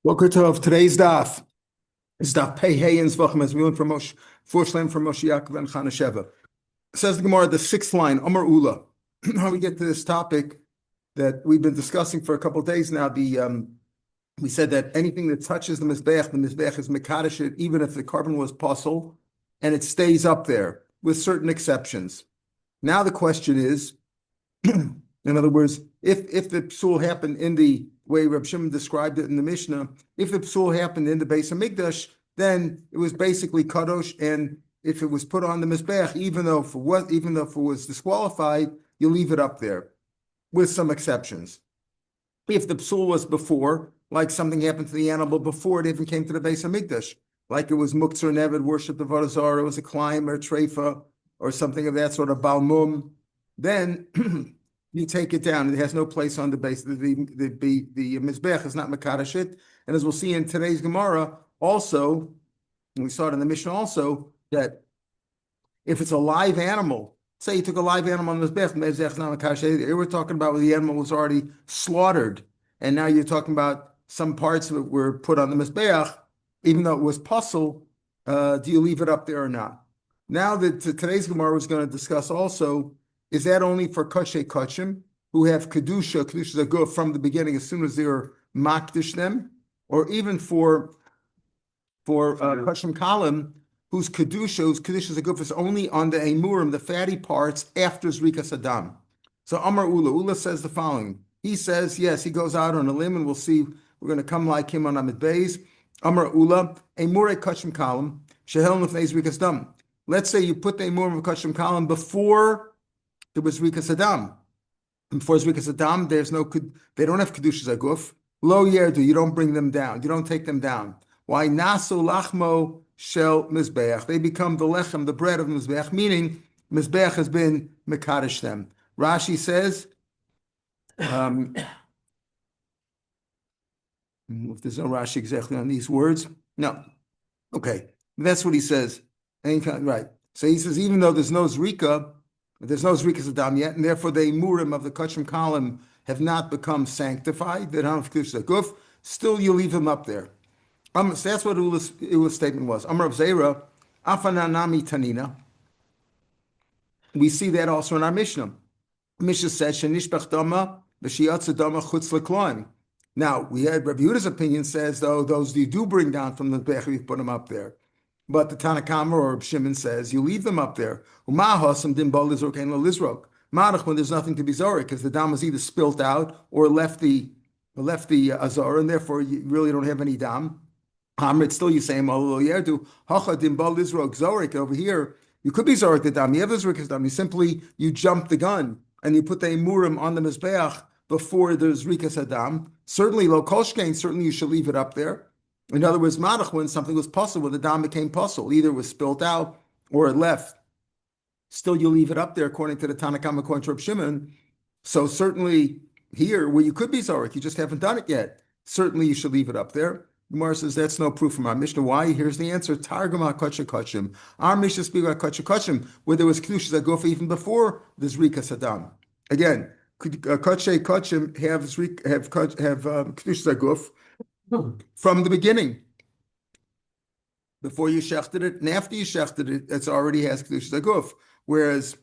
Boker Tov. Today's daf is daf Pei Hey and Zbachim, as we learned from Moshe, fourth line from Moshe Yaakov and Chana Sheva. Says the Gemara, the sixth line, Amar Ula. How we get to this topic that we've been discussing for a couple of days now. We said that anything that touches the mizbech is mekadosh, even if the carbon was puzzle, and it stays up there with certain exceptions. Now the question is, in other words, if the psul happened in the way Reb Shimon described it in the Mishnah, if the psul happened in the Beis Hamikdash, then it was basically kadosh, and if it was put on the mizbech, even though if it was disqualified, you leave it up there, with some exceptions. If the psul was before, like something happened to the animal before it even came to the Beis Hamikdash, like it was muktzar neved, worshipped the Avodah Zarah, it was a climb or treifa or something of that sort of balmum, then you take it down. It has no place on the base. The mizbech is not mekadosh it. And as we'll see in today's Gemara, also, and we saw it in the Mishnah also, that if it's a live animal, say you took a live animal on the mizbech is not mekadosh it. Here we're talking about where the animal was already slaughtered, and now you're talking about some parts of it were put on the mizbech, even though it was puzzle. Do you leave it up there or not? Now that today's Gemara was going to discuss also, is that only for kosher kachim who have kedusha zaguf from the beginning as soon as they're makdish them, or even for kachim kalim whose kedusha zaguf is only on the emurim, the fatty parts after zrikas adam? So Amar Ula says the following. He says, yes, he goes out on a limb, and we'll see. We're going to come like him on Amid Beis. Amar Ula, emure kachim kalim shehel nefnei zrikas dam. Let's say you put the emurim of kachim kalim before there was Rikas Adam. And before Rikas Adam, they don't have Kedusha Zaguf. Lo Yerdu, you don't bring them down. You don't take them down. Why? Nasu Lachmo Shel Mizbeach. They become the lechem, the bread of Mizbeach, meaning Mizbeach has been Mekadosh them. Rashi says, if there's no Rashi exactly on these words, no. Okay, that's what he says. Right. So he says, even though there's no Zrika Adam yet, and therefore the emurim of the kachim kalim have not become sanctified, they don't have kedusha guf, still you leave them up there. So that's what Ula's statement was. Amar Rav Zera, afananami tanina. We see that also in our Mishnah. Mishnah says, shenishbach dama v'shiyatza dama chutz l'kloim. Now, we had Rav Yehuda's opinion says, though, those you do bring down from the bech, you put them up there. But the Tanakama or Shimon says you leave them up there. When there's nothing to be zorek, because the dam was either spilt out or left the azor, and therefore you really don't have any dam. Still you say over here you could be zorek the dam. You have the zorek dam. You jump the gun and you put the emurim on the mizbeach before there's rikas adam. Certainly lo kolshkein. Certainly you should leave it up there. In other words, madach, when something was puzzle, the dam became puzzle, either it was spilt out or it left. Still, you leave it up there, according to the Tanakama, according to Reb Shimon. So certainly here, where you could be zorek, you just haven't done it yet. Certainly, you should leave it up there. Gemara says that's no proof from our Mishnah. Why? Here's the answer: Targum HaKacha Kachim. Our Mishnah speaks about Kacha Kachim, where there was kedusha zagofa even before this rikas adam. Again, Kacha Kachim have kedusha zaguf from the beginning, before you shechted it, and after you shechted it, it already has kedusha zaguf. Whereas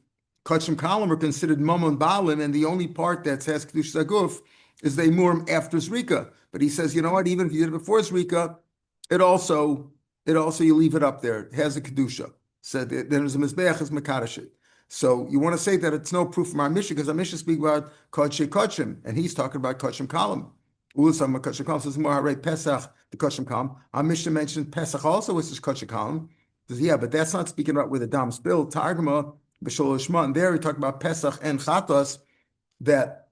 kachim kalim are considered mamon balim, and the only part that has kedusha zaguf is the emurim after zrika. But he says, you know what? Even if you did it before zrika, it also you leave it up there. It has a kedusha. So then there's a mizbeach is mekadosh. So you want to say that it's no proof from our Mishnah, because our Mishnah speaks about kachim, and he's talking about kachim kalim. Ulasam kachim kalim says more Pesach the kachim kalim. Our Mishnah mentioned Pesach also, which is kachim kalim. Says, yeah, but that's not speaking about where the dam spilled. Targuma b'shalol lishma, and there we talk about Pesach and chatas that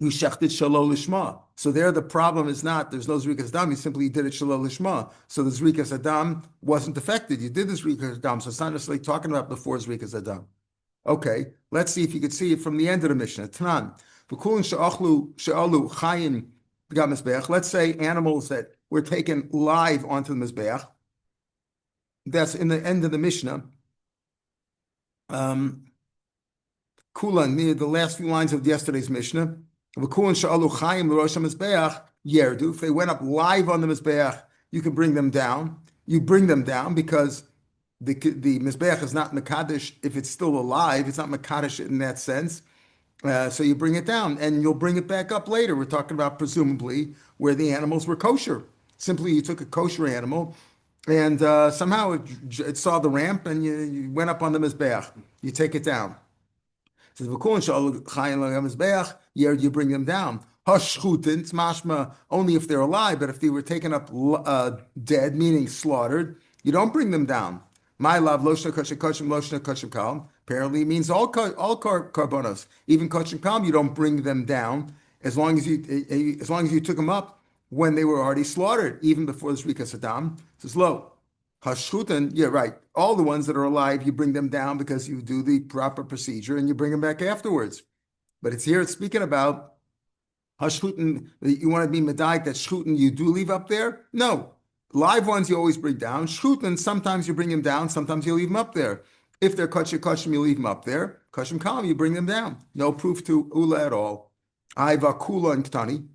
you shechted shalol lishma. So there the problem is not there's no zrikas adam. You simply did it shalol lishma. So the zrikas adam wasn't affected. You did the zrikas adam, so it's not necessarily talking about before zrikas adam. Okay, let's see if you could see it from the end of the Mishnah. Tanan v'kulin she'alu chayim. Let's say animals that were taken live onto the mizbeach. That's in the end of the Mishnah. Kulan, near the last few lines of yesterday's Mishnah. V'kulin she'alu chayim l'rosh hamizbeach yerdu. If they went up live on the mizbeach, you can bring them down. You bring them down because the mizbeach is not mekadesh if it's still alive. It's not mekadesh in that sense. So you bring it down, and you'll bring it back up later. We're talking about presumably where the animals were kosher. Simply, you took a kosher animal, and somehow it saw the ramp, and you went up on the mizbeach. You take it down. Says you bring them down. Hashchutin, it's mashma only if they're alive, but if they were taken up dead, meaning slaughtered, you don't bring them down. My love, loshna kosher koshim, loshna kosher kalm. Apparently, it means all karbonos, even kosher kalm. You don't bring them down as long as you took them up when they were already slaughtered, even before the Shrika Saddam. Says lo. Hashchutin, yeah, right. All the ones that are alive, you bring them down because you do the proper procedure and you bring them back afterwards. But it's speaking about Hashchutin. You want to be medayik that shchutin you do leave up there? No. Live ones you always bring down. Shchutin, sometimes you bring them down, sometimes you leave them up there. If they're kashim, you leave them up there. Kashim kalam, you bring them down. No proof to ula at all. I vakula and ktani.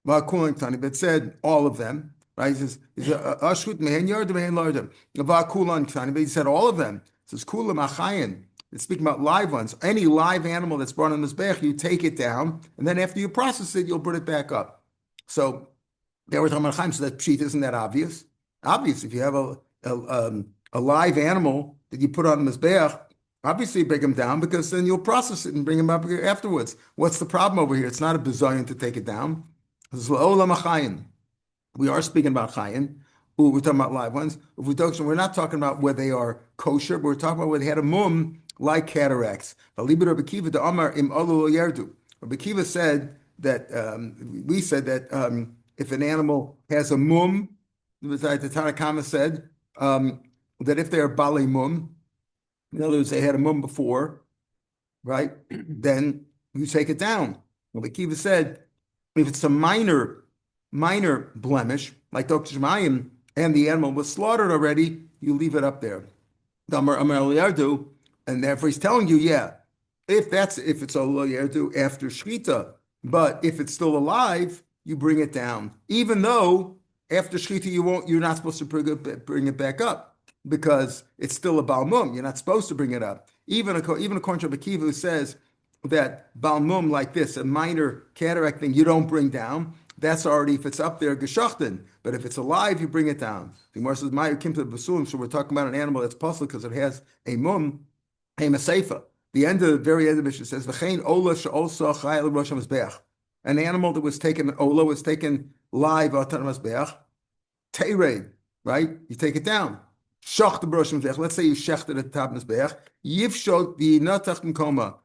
Vakula and ktani, but said all of them. Right? He says, Ashut mehen yard mehen larda. Vakula ktani, but he said all of them. It says kula machayin. It's speaking about live ones. Any live animal that's brought on the mizbeach, you take it down, and then after you process it, you'll bring it back up. So they were talking about chaim. So that pshit isn't that obvious? Obvious. If you have a live animal that you put on the mizbeach, obviously you break them down because then you'll process it and bring them up afterwards. What's the problem over here? It's not a bizayon to take it down. We are speaking about chayin. We're talking about live ones. We're not talking about where they are kosher, but we're talking about where they had a mum like cataracts. Rabbi Kiva said that we said that if an animal has a mum, the Tanakama said that if they're bali mum, in other words, they had a mum before, right? Then you take it down. Rabbi Kiva said if it's a minor blemish, like Dr. Shemaim, and the animal was slaughtered already, you leave it up there. And therefore he's telling you, yeah, if it's a lo yerdu after shchita, but if it's still alive, you bring it down. Even though after shchita you're not supposed to bring it back up because it's still a balmum. You're not supposed to bring it up. Even according to Akiva, who says that balmum like this, a minor cataract thing, you don't bring down. That's already, if it's up there, geschachten. But if it's alive, you bring it down. The Gemara says, Ma'ir kim to basulim. So we're talking about an animal that's puzzled because it has a mum, a maseifa. The very end of the mission says, V'chein ola she'olsa chayil rosh hamizbeach. An animal that was taken live out on mizbeach, teirei, right? You take it down. Shach the rosh hamizbeach. Let's say you shechted at the top of mizbeach. Yivshot the natach mkoma.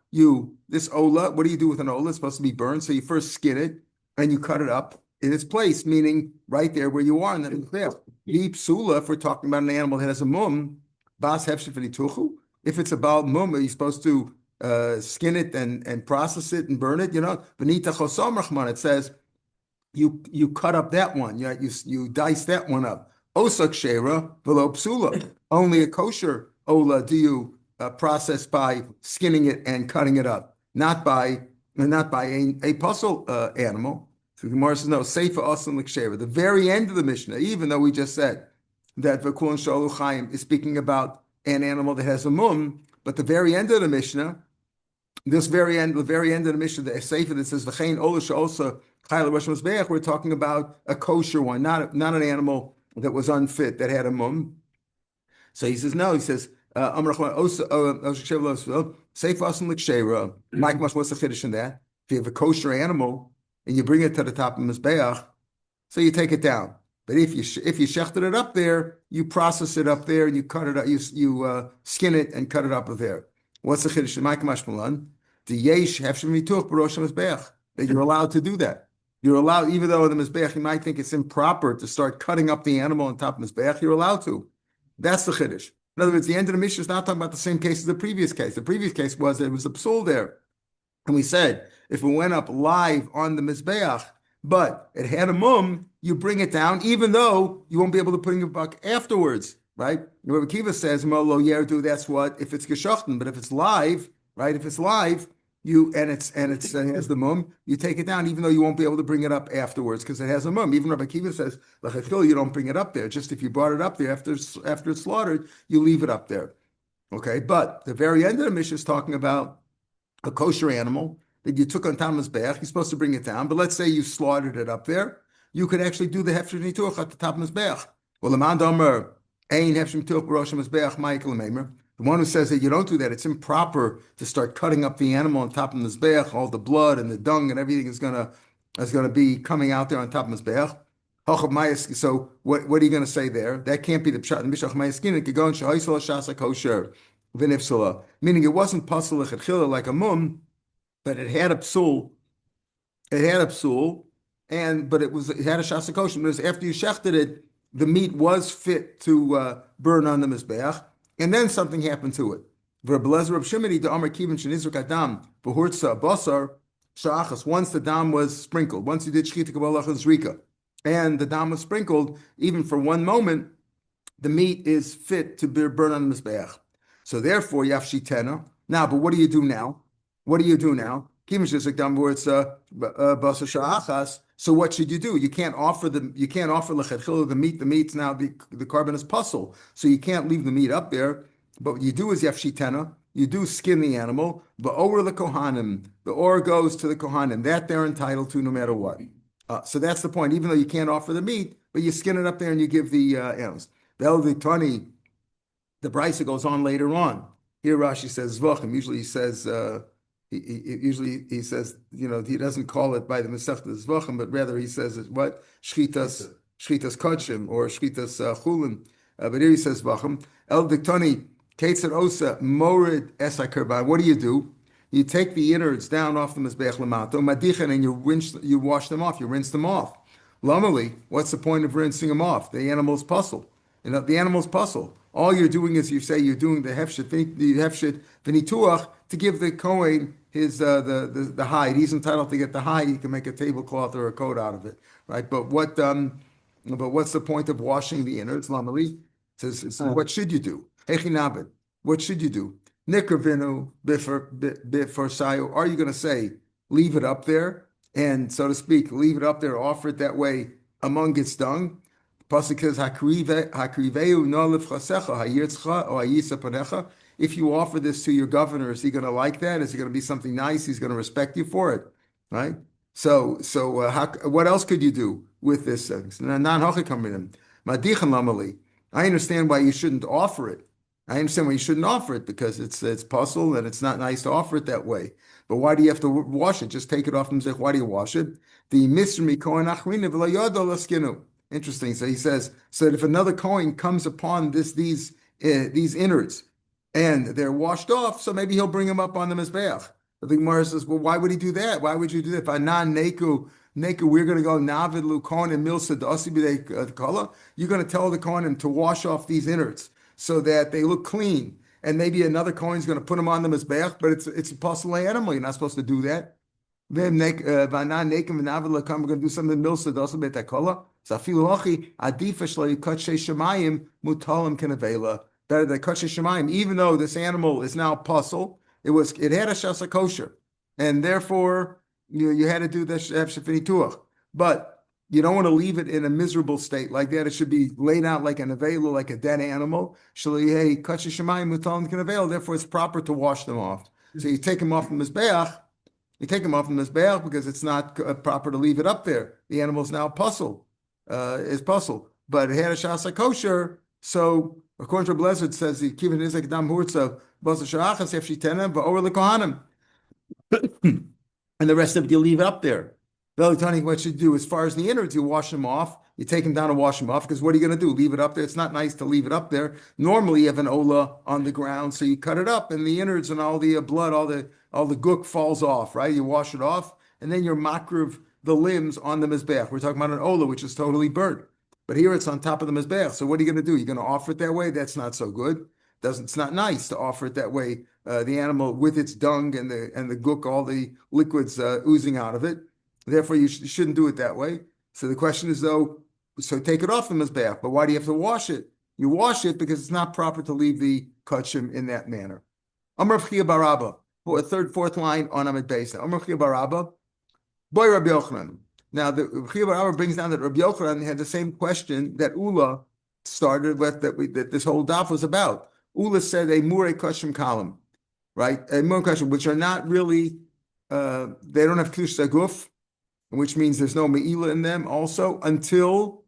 This ola, what do you do with an ola? It's supposed to be burned. So you first skin it, and you cut it up in its place, meaning right there where you are, and then it's there. Deep sula, if we're talking about an animal that has a mum, bas hefshefenituchu. If it's about mum, are you supposed to skin it and process it and burn it? Benita chosam rachman. It says you cut up that one. You dice that one up. Osak shera velo psula. Only a kosher ola do you process by skinning it and cutting it up, not by a puzzle animal. So the Gemara says, no, Seifa Asan L'Ksheva. The very end of the Mishnah, even though we just said that V'kulon Shalu Chaim is speaking about an animal that has a mum, but the very end of the Mishnah, the very end of the Mishnah, the Seifa that says V'chein Ola Sha'osa Chayla Rosh Mizbeach, we're talking about a kosher one, not an animal that was unfit, that had a mum. So he says, no, he says, Seifa Asan L'Ksheva. Mike, what's the chiddush in that? If you have a kosher animal, and you bring it to the top of mizbeach, so you take it down. But if you shechted it up there, you process it up there, and you cut it up, you skin it and cut it up there. What's the chiddush? The yesh hefshem mituch b'rosh mizbeach. That you're allowed to do that. You're allowed, even though in the mizbeach you might think it's improper to start cutting up the animal on top of mizbeach, you're allowed to. That's the chiddush. In other words, the end of the Mishnah is not talking about the same case as the previous case. The previous case was that it was a psul there. And we said, if it went up live on the Mizbeach, but it had a mum, you bring it down, even though you won't be able to bring it back afterwards, right? Rabbi Kiva says, Molo Yerdu, that's what, if it's geschachten, but if it's live, right? If it's live, it has the mum, you take it down, even though you won't be able to bring it up afterwards because it has a mum. Even Rabbi Akiva says, you don't bring it up there. Just if you brought it up there after it's slaughtered, you leave it up there. Okay, but the very end of the Mishnah is talking about a kosher animal that you took on Tammuz Be'ach. You're supposed to bring it down, but let's say you slaughtered it up there. You could actually do the hefsher nituach at the top of Mizbeach. Well, the man domer ein hefsher nituach b'rosh Mizbeach Michael Meimer. The one who says that you don't do that, it's improper to start cutting up the animal on top of the Mizbeach. All the blood and the dung and everything is gonna be coming out there on top of Mizbeach. So what are you going to say there? That can't be the pshat. Meaning it wasn't pasul lechatchila like a mum, but it had a psul. But it had a shasa kosher. Because after you shechted it, the meat was fit to burn on the mizbeach, and then something happened to it. Once the dam was sprinkled, once you did shchita kabbalah zrika, and the dam was sprinkled, even for one moment, the meat is fit to be burned on the mizbeach. So therefore, yafshitena. Now, but what do you do now? So what should you do? You can't offer lechatchila the meat. The meat's now the carbon is puzzle, so you can't leave the meat up there. But what you do is yafshitena. You do skin the animal. But over the kohanim, the or goes to the kohanim. That they're entitled to no matter what. So that's the point. Even though you can't offer the meat, but you skin it up there and you give the animals. The brisa goes on later on. Here Rashi says zbachim. Usually he says he says he doesn't call it by the mesechta zbachim, but rather he says what shchitas kodshim or shchitas chulin. But here he says zbachim. El diktani ketzar osa morid esa kerban. What do? You take the innards down off the mizbeach lamato madichan and you wash them off. You rinse them off. Lamali, what's the point of rinsing them off? The animal's puzzle. The animal's puzzle. All you're doing is you're doing the hefshet v'nituach to give the kohen his the hide. He's entitled to get the hide. He can make a tablecloth or a coat out of it, right? But what's the point of washing the innards? Lamali says, what should you do? Hechinabed, what should you do? Nikravinu biforsayu. Are you going to say leave it up there and, so to speak, leave it up there, offer it that way among its dung? Pasuk says, if you offer this to your governor, is he going to like that? Is it going to be something nice? He's going to respect you for it, right? So what else could you do with this? I understand why you shouldn't offer it. I understand why you shouldn't offer it because it's puzzle and it's not nice to offer it that way. But why do you have to wash it? Just take it off and say, why do you wash it? The interesting. So he says, so that if another kohen comes upon these innards and they're washed off, so maybe he'll bring them up on the mizbeach. The Gemara says, well, why would he do that? Why would you do that? If anan neku, we're going to go navid lu kohen and milsa dasi b'dei kala. You're going to tell the kohen to wash off these innards so that they look clean. And maybe another kohen is going to put them on the mizbeach, but it's a puzzle animal. You're not supposed to do that. We're going to do something milsa dasi b'dei kala. Better than kachei shemayim, even though this animal is now puzzle, it had a shasa kosher, and therefore you had to do the hefshet. But you don't want to leave it in a miserable state like that. It should be laid out like an avela, like a dead animal. Kachei shemayim mutalem kenevel. Therefore, it's proper to wash them off. So you take them off from mizbeach. You take them off from mizbeach because it's not proper to leave it up there. The animal's now puzzle. Is puzzle, but it had a shasa kosher. So according to Blessed, it says the kivin is like dam hurtza basa shachas efshitena va'or lekohanim, and the rest of it you leave it up there. Velitani, what you do as far as the innards, you wash them off. You take them down and wash them off because what are you going to do? Leave it up there? It's not nice to leave it up there. Normally, you have an ola on the ground, so you cut it up, and the innards and all the blood, all the gook falls off. Right? You wash it off, and then you're makriv the limbs on the mizbeach. We're talking about an ola, which is totally burnt. But here it's on top of the mizbeach. So what are you going to do? You're going to offer it that way? That's not so good. It's not nice to offer it that way. The animal with its dung and the gook, all the liquids oozing out of it. Therefore, you shouldn't do it that way. So the question is though, so take it off the mizbeach. But why do you have to wash it? You wash it because it's not proper to leave the kachim in that manner. Amar Chia Barabba. fourth line on Amid Beis. Amar Chiya bar Abba, boy Rabbi Yochanan. Now the Chiya bar Abba brings down that Rabbi Yochanan had the same question that Ula started with, that this whole daf was about. Ula said a mure kashim column, right? A mure kashim, which are not really, they don't have klush saguf, which means there's no me'ila in them also until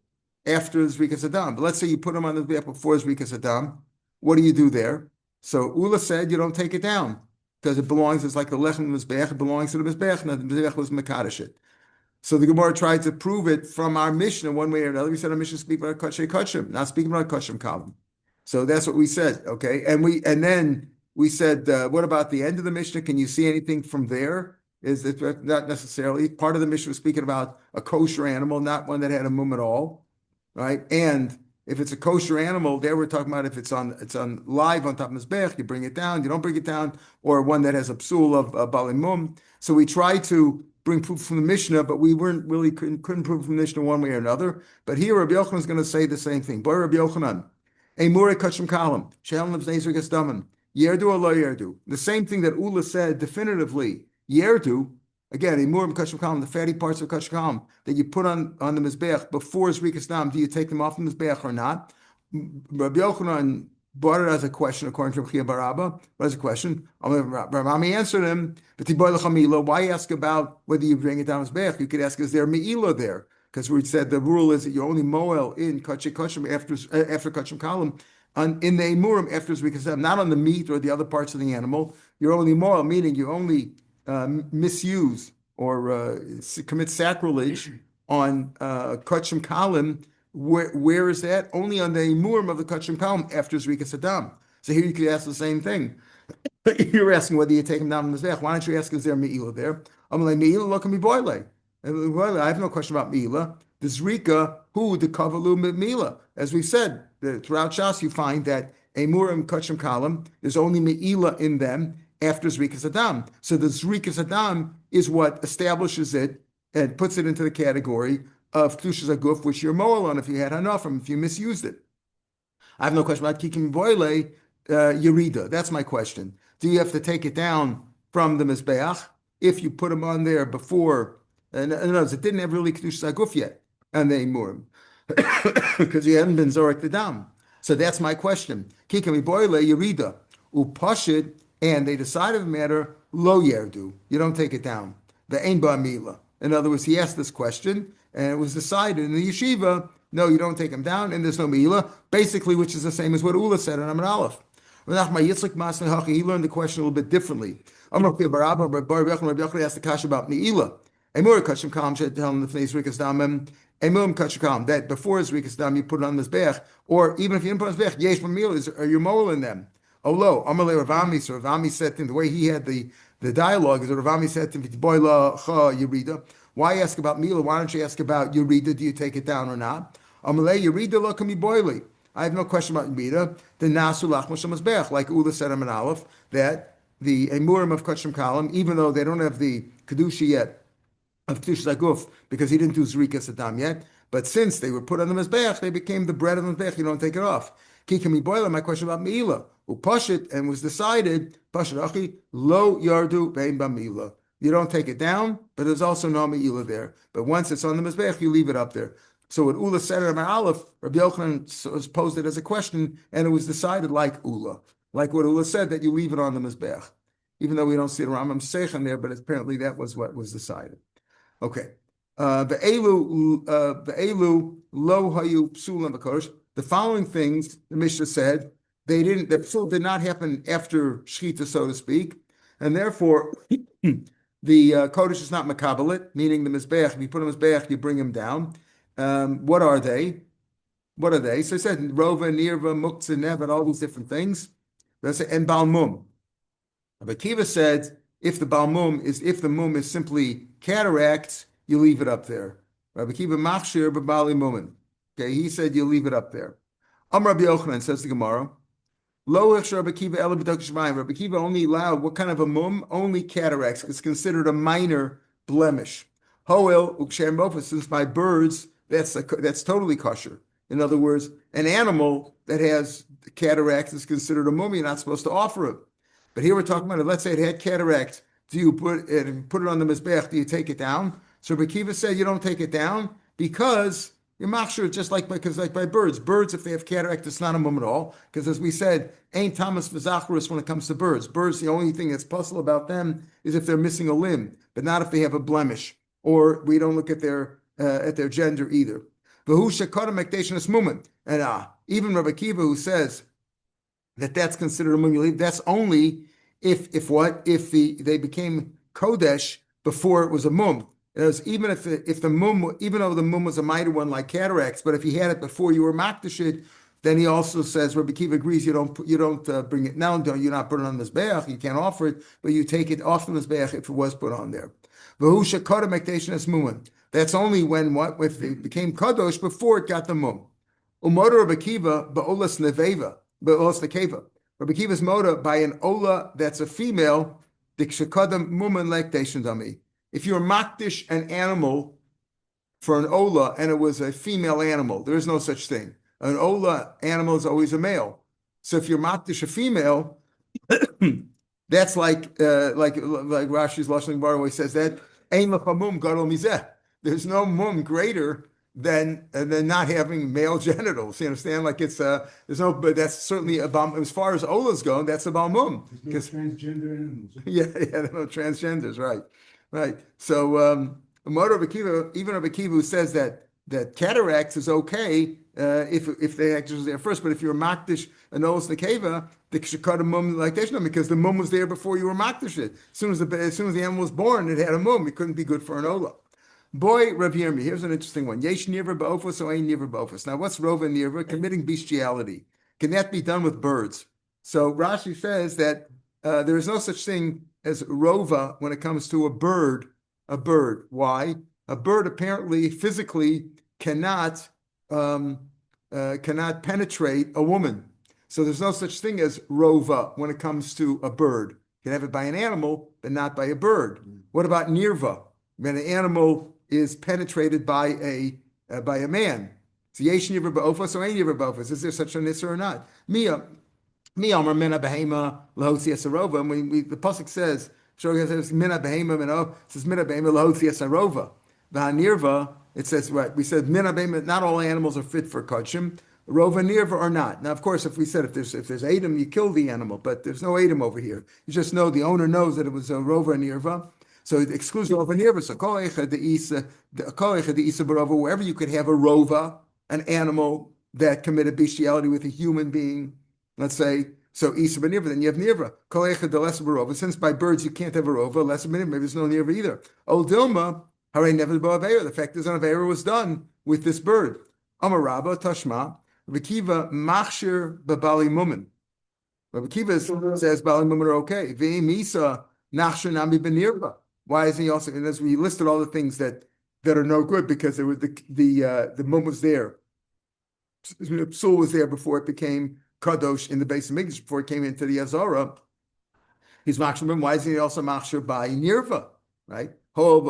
after Zrikas Adam. But let's say you put them on the Zrikas before Zrikas Adam. What do you do there? So Ula said you don't take it down because it belongs, it's like the Lechem Mizbeach, it belongs to the Mizbeach, and the Mizbeach was Mekadosh it. So the Gemara tried to prove it from our Mishnah one way or another. We said our Mishnah speak about Kachei Kachim, not speaking about Kachim column. So that's what we said, okay? And then we said, what about the end of the Mishnah? Can you see anything from there? Is it not necessarily? Part of the Mishnah was speaking about a kosher animal, not one that had a mum at all, right? And if it's a kosher animal, there we're talking about if it's on live on top of Mizbech, you bring it down, you don't bring it down, or one that has a psul of Bali Mum. So we tried to bring proof from the Mishnah, but we couldn't prove from the Mishnah one way or another. But here Rabbi Yochanan is going to say the same thing. Boy Rabbi Yochanan, Eimure Kachim Kalam, Shalom Nebznei Gasdaman, Yerdu or Lo Yerdu. The same thing that Ula said definitively, Yerdu, again, Eimure Kachim Kalam, the fatty parts of Kachim Kalam that you put on the Mizbeach before Zrikas Dam, do you take them off the Mizbeach or not? Rabbi Yochanan brought it as a question according to Chiya bar Abba. What is a question? Rami answered him, why ask about whether you bring it down as Bech? You could ask, is there Me'ila there? Because we said the rule is that you're only Moel in Kachim Kachim after Kachim Column, in the Emurim after Zrikas, not on the meat or the other parts of the animal. You're only Moel, meaning you only misuse or commit sacrilege on Kachim Column. Where is that? Only on the Emurim of the Kachim Kalm after Zrikas Adam. So here you could ask the same thing. You're asking whether you take him down on the Mizbech. Why don't you ask, is there Me'ila there? I'm like, Me'ila, look at me, boile. I have no question about Me'ila. The Zrika, who the Kavalu Me'ila. As we said, throughout Shas, you find that Emurim Kachim Kalam, there's only Me'ila in them after Zrikas Adam. So the Zrikas Adam is what establishes it and puts it into the category of Kedushas Aguf, which you're moral on if you had Hanafim, if you misused it. I have no question about Kikim Boile, Yerida. That's my question. Do you have to take it down from the Mizbeach if you put them on there before? In other words, it didn't have really Kedushas Aguf yet, and they Murim, because you hadn't been Zorek the Dam. So that's my question. Kikim Boile, Yerida. Upashit, and they decided the matter, Lo Yerdu. You don't take it down. The Ein Ba Mila. In other words, he asked this question, and it was decided in the yeshiva, no, you don't take him down, and there's no Me'ila, basically, which is the same as what Ula said in Amar Aleph. He learned the question a little bit differently. Rabbi Yochanan asked the kasha about Me'ila. That before Zrikas Dam, you put it on the Mizbeach, or even if you didn't put it on the Mizbeach, Yesh Me'ila, are you moral in them? Oh, lo, Amalei Ravami, so Ravami said to him, the way he had the dialogue is that Ravami said to him, Boila Cha Yerida. Why ask about Mila? Why don't you ask about Yerida? Do you take it down or not? Amalei Yerida lo kami boili. I have no question about Yerida. The Nasu Lachmash Mizbeach, like Ula said in Aleph, that the Emurim of Kachim Kalam, even though they don't have the Kedusha yet of Kedushas Aguf, because he didn't do Zrikas Adam yet, but since they were put on the Mizbeach, they became the bread of the Mizbeach. You don't take it off. Kikami boiler. My question about Meila. Upashit, and was decided, Pashit Achi, Lo Yardu Bein Bamila. You don't take it down, but there's also no Me'ila there. But once it's on the Mizbech, you leave it up there. So what Ula said in Aleph, Rabbi Yochanan posed it as a question, and it was decided like Ula. Like what Ula said, that you leave it on the Mizbech. Even though we don't see the Rambam Seichan there, but apparently that was what was decided. Okay. The Elu Lo Hayu Psulam B'Kodesh. The following things, the Mishnah said, the psul did not happen after Shechita, so to speak, and therefore, the Kodesh is not makabelit, meaning the Mizbeach. If you put a Mizbeach, you bring him down. What are they? So I said Rova, Nirva, Muktzah, Nev, all these different things. And Balmum. Rabbi Kiva said if the mum is simply cataracts, you leave it up there. Rabbi Kiva Machshir B'Bali Mumin. Okay, he said you leave it up there. Rabbi Yochanan says the Gemara. Rabbi Kiva only allowed what kind of a mum? Only cataracts. It's considered a minor blemish. Hoel ukshem, since by birds, that's totally kosher. In other words, an animal that has cataracts is considered a mum. You're not supposed to offer it. But here we're talking about, let's say it had cataract. Do you put it on the mizbeach? Do you take it down? So Rabbi Akiva said you don't take it down because you're machshir just like by birds. Birds, if they have cataract, it's not a mum at all. Because as we said, ain't Thomas v'zacharus when it comes to birds. Birds, the only thing that's possible about them is if they're missing a limb, but not if they have a blemish. Or we don't look at their gender either. V'hu shekara mekdeshin mumen. And even Rabbi Akiva, who says that that's considered a mum, that's only if they became kodesh before it was a mum. Even if the mum, even though the mum was a minor one like cataracts, but if he had it before you were makdashit, then he also says Rabbi Akiva agrees you don't bring it now, you're not putting it on the mizbeach, you can't offer it, but you take it off the mizbeach if it was put on there. That's only when if it became kadosh before it got the mum. Umoda Rabbi Akiva ba'olas neveva ba'olas nekeva. Rabbi Akiva's moda by an ola that's a female, dikshakadam muman lekdation dami. If you're makdish an animal for an ola and it was a female animal, there is no such thing. An ola animal is always a male. So if you're makdish a female, that's like Rashi's Lashon Gemara always says that ein lecha mum gadol mizeh. There's no mum greater than not having male genitals. You understand? Like there's no, but that's certainly about as far as olas go. That's about mum. There's no transgender animals. Yeah, there's no transgenders, right. So, Rabbi Akiva, even Rabbi Akiva who says that cataracts is okay if they actually was there first, but if you're makdish an olos nekeva, the shekada mum like that, because the mum was there before you were makdish it. As soon as the animal was born, it had a mum. It couldn't be good for an ola. Boy, Rav Yomi, here's an interesting one. Yesh nirva ba'ofos or ein nirva ba'ofos. Now, what's rova nirva? Committing bestiality. Can that be done with birds? So Rashi says that there is no such thing as rova when it comes to a bird. Why? A bird apparently physically cannot penetrate a woman. So there's no such thing as rova when it comes to a bird. You can have it by an animal, but not by a bird. What about nirva? When an animal is penetrated by a man. So yesh nirva ba'ofos or ein nirva ba'ofos. Is there such a nissa or not? Mia Amar Mena Behema Lahotzi Esarova. And the pasuk says, Mena Behema Meno, it says Mena Behema Lahotzi Esarova. Nirva, it says, right, we said Mena Behema, not all animals are fit for kachim. Rova nirva or not. Now, of course, if we said if there's Adam, you kill the animal, but there's no Adam over here. You just know the owner knows that it was a rova nirva. So it excludes rova nirva. So kol echad the isa barova, wherever you could have a rova, an animal that committed bestiality with a human being. Let's say, so Isa ben Nirva, then you have Nirva. Kolechad the lesser barova. Since by birds you can't have a rova, lesser ben Nirva, maybe there's no Nirva either. Old Dilma, Hare never ba'aveira. The fact is an aveira was done with this bird. Amar Rabba, Tashma, Rabbi Akiva, Machshir b'bali mumen. Rabbi Akiva says bali mumen are okay. Ve'im Isa, Nachshir nami ben Nirva. Why isn't he also, and as we listed all the things that are no good because there was the mum was there. The psul was there before it became kadosh in the base of Mikdash before it came into the Azara. He's machshir. Why isn't he also machshir by nirva? Right? Ho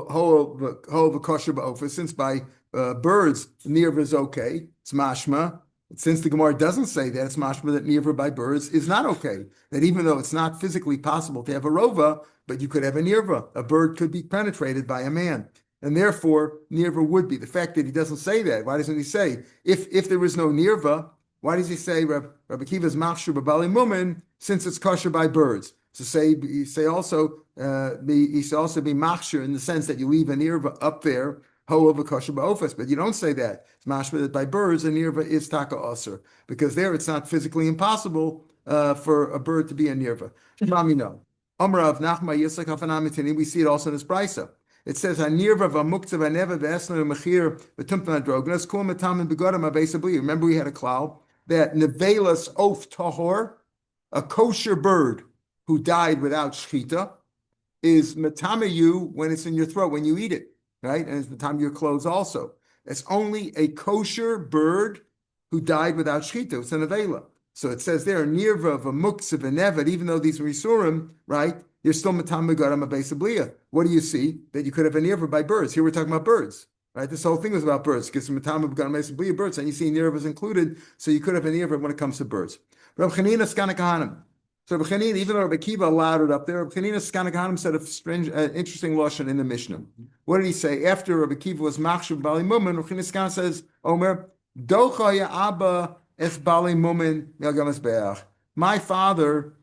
kosher ba'ofa. Since by birds nirva is okay, it's mashma. Since the Gemara doesn't say that, it's mashma that nirva by birds is not okay. That even though it's not physically possible to have a rova, but you could have a nirva. A bird could be penetrated by a man. And therefore, nirva would be. The fact that he doesn't say that, why doesn't he say, if there was no nirva, why does he say Rabbi Akiva's machshir b'bali mumen since it's kosher by birds? So he should also be machshir in the sense that you leave a nirva up there, ho of a kosher ba'ofas, but you don't say that. It's machshir that by birds a nirva is taka aser because there it's not physically impossible for a bird to be a nirva. No. Amrav Nachma Yitzchak Hafanamitini. We see it also in this brisa. It says Hanirva v'muktzah v'neva v'esner v'mechir v'tumtan adrognas kol metam and begodim abesabli. Remember we had a cloud that nevelas of tahor, a kosher bird who died without shchita, is metamayu when it's in your throat when you eat it, right? And it's metame your clothes also. It's only a kosher bird who died without shchita. It's a nevela. So it says there nirva v'muktzah v'neva. Even though these are isurim, right? You're still matam megaram abesabliya. What do you see? That you could have a nirva by birds. Here we're talking about birds, right? This whole thing was about birds because matam megaram abesabliya birds, and you see nirva is included, so you could have a nirva when it comes to birds. Rav Chanina Skana Kahanim. So Rabbi Chanina, even though Rabbi Akiva allowed it up there, Rabbi Chanina Skanaganim said a strange, interesting lashon in the Mishnah. What did he say? After Rabbi Akiva was machshuv bali mumen, Rabbi Chanina Skan says, Omer, docha ya abba es bali mumen yagamas beach. My father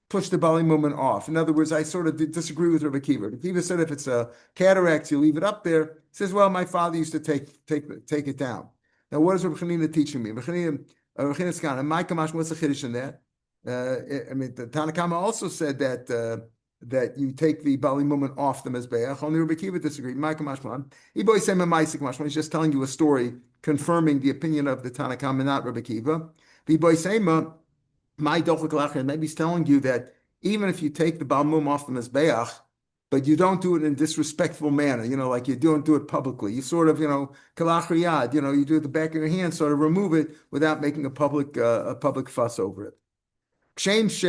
pushed the bali mumen off. In other words, I sort of disagree with Rabbi Akiva. Rabbi Akiva said if it's a cataract, you leave it up there. He says, well, my father used to take it down. Now, what is Rabbi Chanina teaching me? Rabbi Chanina Skan, and my kamash, what's the chiddush in that? I mean, the Tanakama also said that that you take the bali mumen off the mizbeach. Only Rabbi Akiva disagreed. He's just telling you a story confirming the opinion of the Tanakama, not Rabbi Akiva. Maybe he's telling you that even if you take the bali mumen off the mizbeach, but you don't do it in a disrespectful manner, like you don't do it publicly. You sort of, kalach riyad, you do it at the back of your hand, sort of remove it without making a public fuss over it. Just as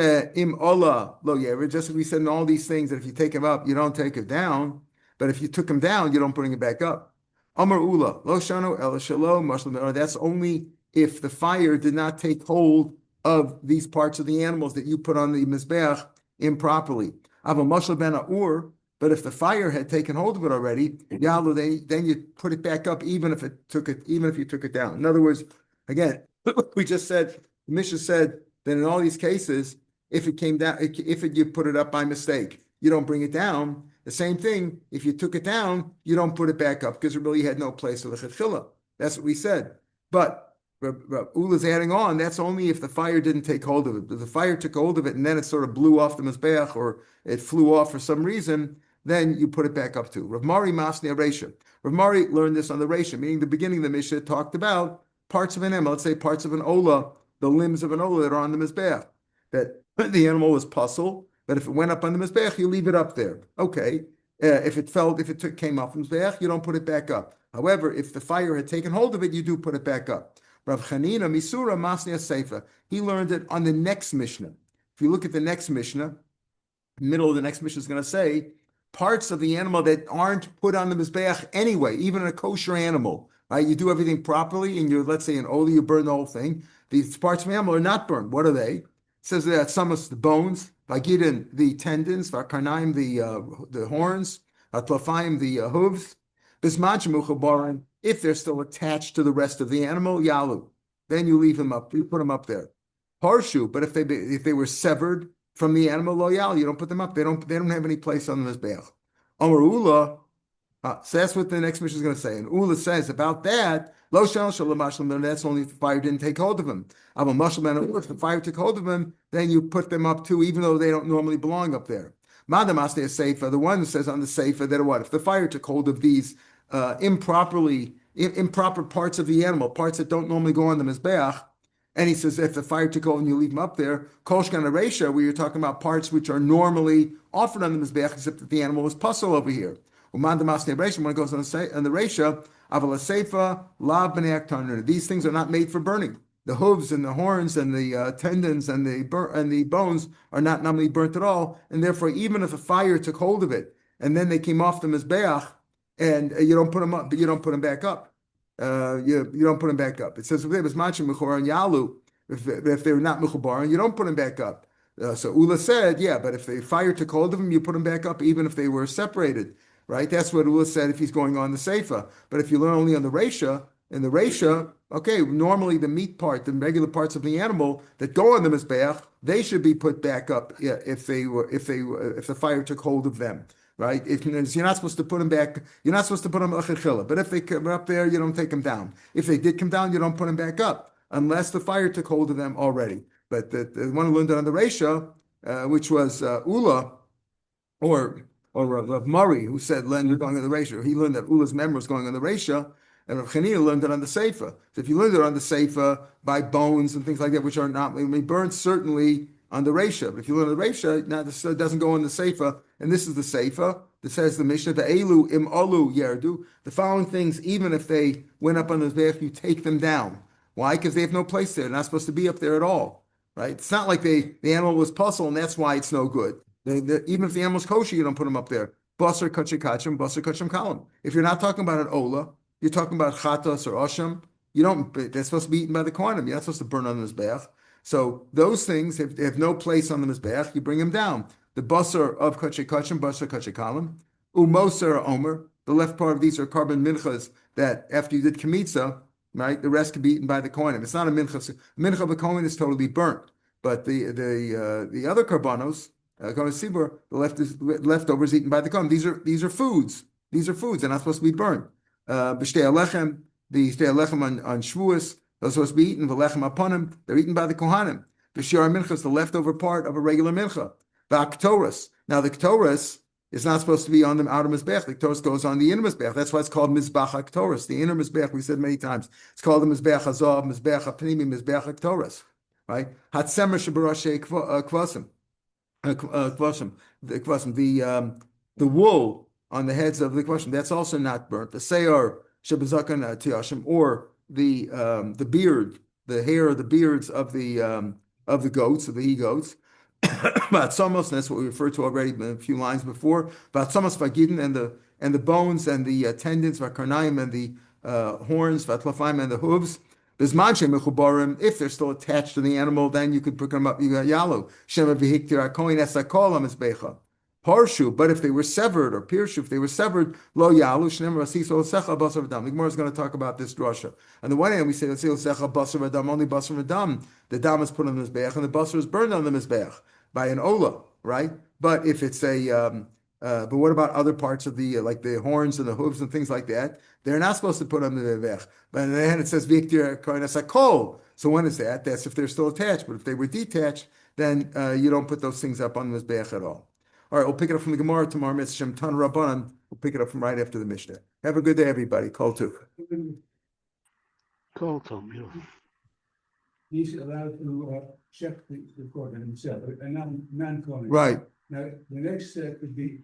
we said in all these things, that if you take him up, you don't take it down. But if you took him down, you don't bring it back up. Amar Ula, lo shano el shalom, that's only if the fire did not take hold of these parts of the animals that you put on the mizbeach improperly. But if the fire had taken hold of it already, then you put it back up, even if you took it down. In other words, again, we just said, the Mishnah said, then in all these cases, if it came down, you put it up by mistake, you don't bring it down. The same thing, if you took it down, you don't put it back up because it really had no place for the chetchila. That's what we said. But Ula's adding on, that's only if the fire didn't take hold of it. If the fire took hold of it and then it sort of blew off the mizbeach or it flew off for some reason, then you put it back up too. Rav Mari Masni Reisha. Rav Mari learned this on the Reisha, meaning the beginning of the Mishnah talked about parts of an animal, let's say parts of an ola, the limbs of an ola that are on the mizbeach, that the animal was puzzle, but if it went up on the mizbeach, you leave it up there. Okay. If it came off the mizbeach, you don't put it back up. However, if the fire had taken hold of it, you do put it back up. Rav Chanina Misura Masnia Seifa. He learned it on the next Mishnah. If you look at the next Mishnah, middle of the next Mishnah is going to say parts of the animal that aren't put on the mizbeach anyway, even a kosher animal. Right? You do everything properly, and let's say an ola, you burn the whole thing. These parts of the animal are not burned. What are they? It says that some of the bones, vagidin the tendons, vakarnaim the horns, tlafayim the hooves, bismachim if they're still attached to the rest of the animal, yalu, then you leave them up. You put them up there. Harshu, but if they were severed from the animal, lo yalu, you don't put them up. They don't have any place on the mizbeach. Amar Ula. So that's what the next Mishnah is going to say. And Ula says about that, lo shal shalom mashlam, that's only if the fire didn't take hold of him. Aval mashlam, if the fire took hold of him, then you put them up too, even though they don't normally belong up there. Madamaste seifa, the one who says on the seifa that what? If the fire took hold of these improper parts of the animal, parts that don't normally go on the mizbeach, and he says if the fire took hold and you leave them up there, kolshkan aresha, where you're talking about parts which are normally offered on the mizbeach, except that the animal was puzzle over here. When it goes on the Reisha, Avala Seifa, Lav B'nei Aktarner. These things are not made for burning. The hooves and the horns and the tendons and the bones are not normally burnt at all, and therefore, even if a fire took hold of it and then they came off the mizbeach, and you don't put them up, but you don't put them back up. You don't put them back up. It says if they was machim mechor and yalu, if they were not mechubar, you don't put them back up. So Ula said, yeah, but if the fire took hold of them, you put them back up, even if they were separated. Right, that's what Ula said if he's going on the Seifa. But if you learn only on the Reisha, in the Reisha, okay, normally the meat part, the regular parts of the animal that go on the Mizbeach, they should be put back up if the fire took hold of them. Right, you're not supposed to put them back. You're not supposed to put them achechila. But if they come up there, you don't take them down. If they did come down, you don't put them back up unless the fire took hold of them already. But the one who learned it on the Reisha, which was Ula, or Rav Mari, who said you're going on the Reisha. He learned that Ula's member was going on the Reisha, and Rav Chanina learned it on the Seifa. So if you learned it on the Seifa by bones and things like that, which are not burned, certainly on the Reisha. But if you learn the Reisha, now this doesn't go on the Seifa, and this is the Seifa that says the Mishnah, the Elu im Alu Yerdu. The following things, even if they went up on the Mizbeach, you take them down. Why? Because they have no place there. They're not supposed to be up there at all. Right? It's not like the animal was puzzled, and that's why it's no good. Even if the animal's kosher, you don't put them up there. Basar kachim, basar kachim kalam. If you're not talking about an ola, you're talking about chatas or asham. You don't. They're supposed to be eaten by the kohanim. You're not supposed to burn on the mizbeach. So those things have no place on the Mizbeach, you bring them down. The basar of Kachei Kachim, basar Kachei Kalim, Umoser Omer, the left part of these are carbon minchas that after you did Kemitza, right, the rest can be eaten by the Kohanim. It's not a mincha. Mincha of a Kohen is totally burnt. But the other karbanos, the leftovers eaten by the Kohen. These are foods. These are foods. They're not supposed to be burnt. B'shtei alechem, the shtei alechem on Shavuos, those are supposed to be eaten. V'lechem aponim, they're eaten by the Kohanim. B'shiur mincha is the leftover part of a regular mincha. V'aktoras. Now the ktoras is not supposed to be on the outer mizbech. The ktoras goes on the inner mizbech. That's why it's called mizbach aktoras. The inner mizbech, we said many times, it's called the mizbech hazav, mizbech hapnimi, mizbech aktoras. Right? Hatsemer shebarashe kvasim. The wool on the heads of the kvasim, that's also not burnt. The seyar shebazakan tiyashim, or the beard, the hair, the beards of the goats, of the he-goats. Batsamos, that's what we referred to already a few lines before. Batsamos vagidin, and the bones and the tendons, vakarnaim, and the horns, vatlafaim, and the hooves. If they're still attached to the animal, then you could pick them up. You got yalu. Shema v'hiktir hakoyin esakolam esbecha. Parshu, but if they were severed, or pirshu, if they were severed, lo yalu shnem rasiso secha basar v'dam. The Gemara is going to talk about this drasha. On the one hand, we say let's say secha basar v'dam, only basar v'dam. The dam is put on the mizbeach, and the basar is burned on the mizbeach by an ola, right? But if it's but what about other parts of the like the horns and the hooves and things like that? They're not supposed to put on the mizbeach. But then it says viktir koyin esakol. So when is that? That's if they're still attached. But if they were detached, then you don't put those things up on the mizbeach at all. All right, we'll pick it up from the Gemara tomorrow. Mitzvah Tan Rabbanan. We'll pick it up from right after the Mishnah. Have a good day, everybody. Kol Tov. Kol Tov, yeah. He's allowed to check the Kohen himself, and non-Kohen. Right. Now, the next step would be,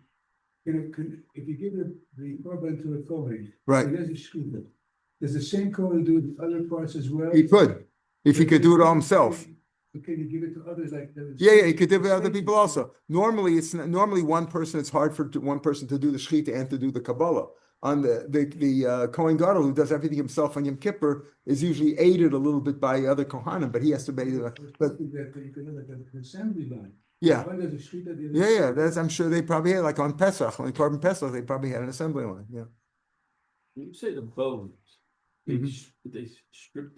if you give the Korban to a Kohen, right, he does a shkita. Does the same Kohen do the other parts as well? He could, if he could do it all himself. Can you give it to others like that? Yeah, he could give it to other people also. Normally, one person. It's hard for one person to do the shechita and to do the Kabbalah. On the Kohen Gadol, who does everything himself on Yom Kippur, is usually aided a little bit by other Kohanim, but he has to be. But you could have like an assembly line. Yeah, one does a shechita, the other yeah. That's, I'm sure they probably had, like on Pesach, on Korban Pesach, they probably had an assembly line. Yeah. You say the bones, they strip